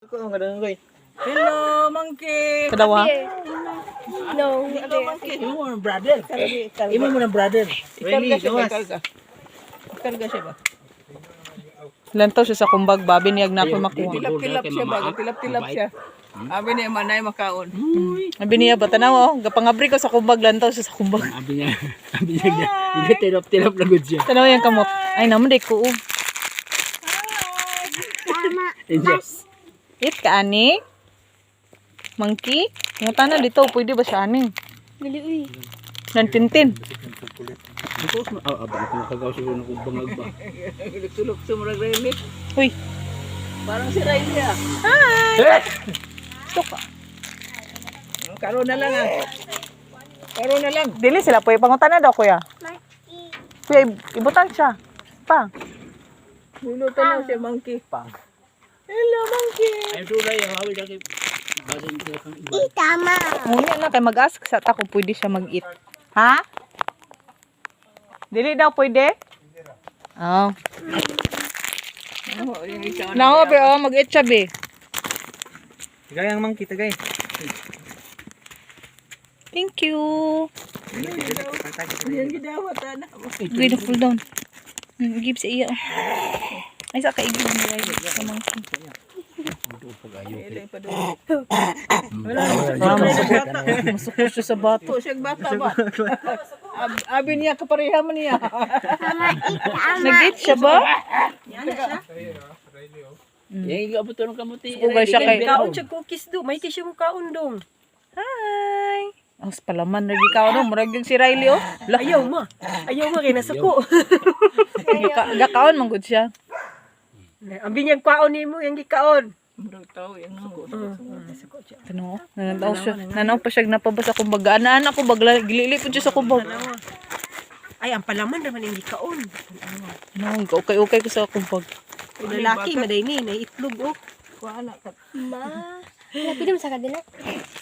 Hello, monkey. Kadawa. No, Hello, monkey. Imo mo ng brother. Imo mo ng brother. Really, gawas. Karga siya ba? Lantaw siya sa kumbag, babi niyag na ako makuha. Tilap-tilap siya ba? Tilap-tilap siya. Abi ni manay makaon. Sabi niya, batanaw oh, gapangabri ko sa kumbag, lantaw siya sa kumbag. Abi niya hindi tilap-tilap na good siya. Tanaw yung kamot. Ay naman, di ko. It ka, ani? Monkey? Nga tanan dito, pwede ba siya, ani? dili uy. Nantintin. Ito abang ko nakagaw siguro ng bangag ba. Tulog sa murag remit. Uy, Parang si Riley ah. ito ka. Karo na lang ah. Karo na lang. Dili sila po, pangutan na daw, kuya. Kuya, ibutan siya. Pa. Luluto na siya monkey. Hello monkey. Ay tulay ang hawi dati. Basin ko kang iba. Tama. Ngunit na kay mag-ask sa ta kung pwede siya mag-eat. Ha? Dili daw pwede? Oh. Nako, be, oh, mag-eat siya, be. Tagay ang monkey tagay. Thank you. Yan gidawat ana. Give the cool down. Give sa iya. Ay, sa kaigib niya. Sa monkey. Ilay pa doon. Wala na. Masuko siya sa bato. Po siya bata ba? Abi niya kapareha man niya. Nag-eat siya ba? Yang igabot ng kamuti. Ugay siya kay... Kaon siya cookies do. May tisyo mo kaon dong. Hi! Ang palaman, nag-ikaw no? Murag yung si Riley, oh. Ayaw ma. Ayaw ma kay nasuko. Gakaon, manggod siya. Ang binyag kaon nimo yang gikaon. Murag tao yan no. Ano? Nananaw siya. Nananaw pa siya napabasa kumbaga. Anak ko bagla. Gilili po siya sa kumbag. Ay ang palaman naman yung gikaon. Ano? Okay ko sa kumbag. Lalaki maday ni na itlog oh. Kuana ka. Ma, lapid mo sa kadila.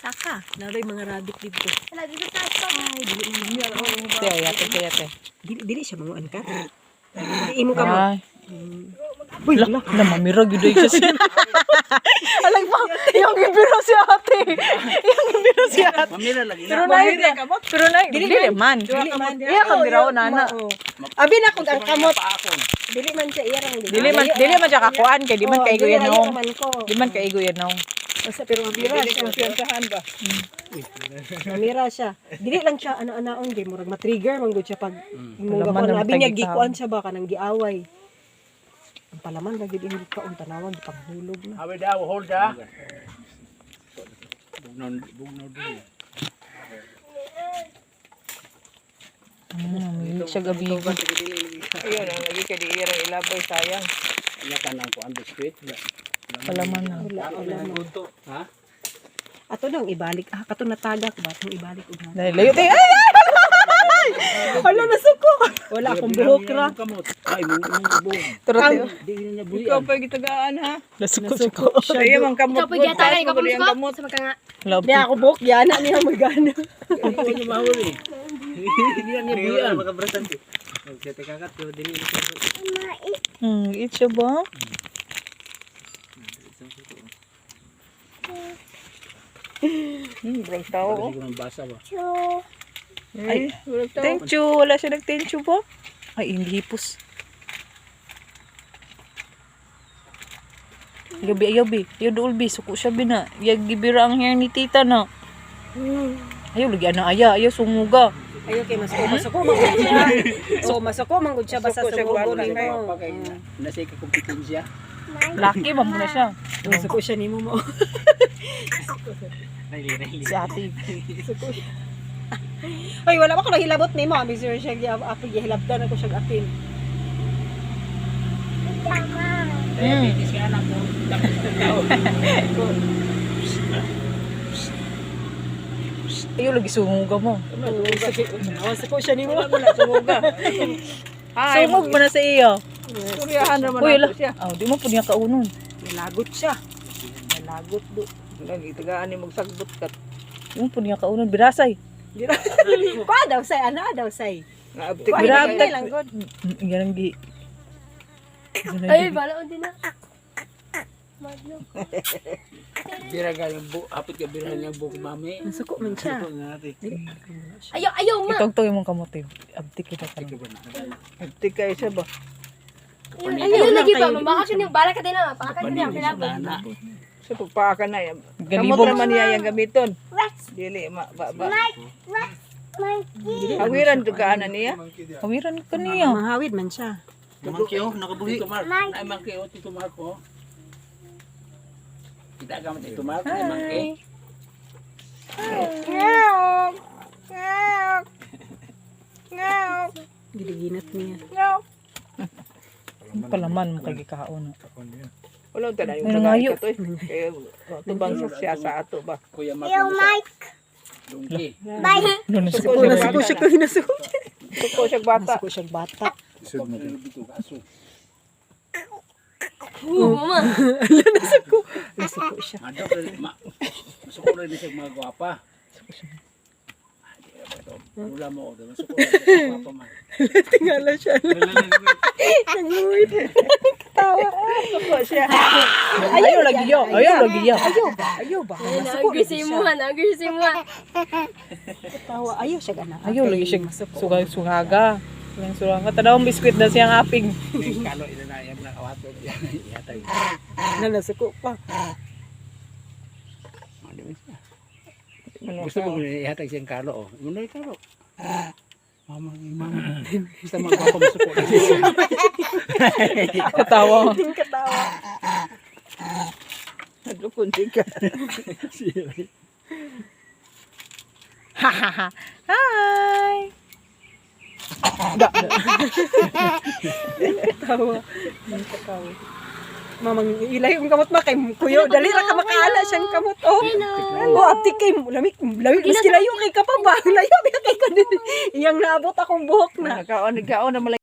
Saka naray mga rabbit dito. Lagi ko tayo. Ay dili Te, yate. dili siya manguan ka. Dili imo ka mo. Ay. Uy, mamirag yun siya siya. Alam pa, yung gibiro si ate. Mamira lagi Pero na. na, dili man. Iya ka biraw nana. Abi na kung ang kamot. Dili man siya iya rang Dili man siya kakuan kay di man kaigo yan no. ko. Di man kaigo yan no. Basta pero mabira siya. Kumpiyansahan ba? Mamira siya. Dili lang siya ana-anaon gay murag ma-trigger man gud siya pag imong Palaman gakuan. ng Abi niya tagitaw. gikuan siya ba kanang giaway. Ang palaman ra gid yung gikaon tanawag panghulog na. Hawi daw hold da. Bugnaw dili. Siya gabi. Ayun, ang lagi kay di irang ilabay sayang. Iya kanang ko ang biskuit. Palaman na. Ha? Ato nang ibalik. Kato natagak ba tong ibalik ug. Layo tayo. Ay! Hala nasuko. Wala akong buhok ra. Kamot. Ay mo buong. Turo tayo. Di na buhi. Ikaw pa gitagaan ha. Nasuko. Saya man kamot. Ikaw pwede ata kay Taas mo kapag ang ko. kamot. Sa magkanga. Love Di ako buhok yana niya magana. Hindi niya mahuli. Hindi niya buhian. eat siya ba? Brang tao. Siguro ng basa ba. Ay, brang tao. Thank you. Wala siya nag-thank you ba? Ay, hindi hipos. Ayaw bi. Ayaw dool bi. Suko siya bi na. Ayaw gibira ang hair ni tita na. Ayaw, lagi na aya. Ayaw sumuga. Ayo kay masako mangud siya. So masako mangud siya basta sa ubo nimo. Nasa ka kompetensya. Laki ba muna siya? Masako siya nimo mo. Si ate. Hoy wala ba ko nahilabot nimo. Abi sir siya api gihilabdan ako siya apil. Diabetes ka anak mo. Ayaw, lagi sumuga mo. Masako siya nimo. Wala sumuga. Ay, Sumog mo na sa iyo. suryahan naman Uy, ako siya. Oh, di mo po niya kaunon. Lagot siya. Lagot do. Lagi tagaan ni magsagbot kat. Di mo po niya kaunon. Birasay. Kwa daw say ana daw say. Naabtik Kwa Grabe. hindi lang god. Yan ang gi. Ay, bala o din na. Madlo. Biragal ng hapit ka biragal ng buhok mami. Nasuko man siya. Ayaw, ma. Itong yung kamote. Abdi kita ka lang. Hapit ka isa ba? Ayaw lagi ba? Mabakasyon yung bala ka din na. Pakakan din ang pinabot. Sa pagpaka na yan. Galibog. Kamot naman niya yung gamiton. Dili, ba. Awiran to ka na niya. Kawiran ka niya. Mahawid man siya. Mangkiyo, nakabuhi. Tito Mark. Ay, mangke. O, Tito Mark, oh. Kita ka mo, Tito Mark. Ay, mangke. Giliginat niya. Palaman mo kay kaon. Wala ta na yung Ay, mga nangayo. ito. Kaya, tubang siya sa ato ba? Kuya Mark. Dungki. No, Nasuko, nasuko siya kung nasuko. Suko siya bata. Nasuko siya bata. Oo, ma. Nasuko siya. Masuko rin siya mga gwapa. Wala mo ako. Masuko rin siya gwapa man. Tingala siya. Nanguwid. Katawa. Suko siya. Ayaw lagi yo. Ayaw lagi yo. Ayaw ba? Nag-agree si Muha. Nag-agree si Muha. Katawa. Ayaw siya gana. Ayaw lagi siya sugaga. Yang sugaga. Tadawang biskwit na siyang aping. Kalo ina na yung nakawato. Yatay. Nasuko pa. Gusto mo ihatag siyang kalo. Oh. Muna yung kalo. Mama. Basta magwapa masuko. Katawa. Katawa. Nagkupun ka. Hi. Katawa. Katawa. Mamang ilay yung kamot kay kuyo. Dali ra ka makaala siyang kamot. Oh. Oh, abti kay lamig. Maski layo kay ka pa ba? Layo kay ka din. Iyang naabot akong buhok na. Nagkaon na malay.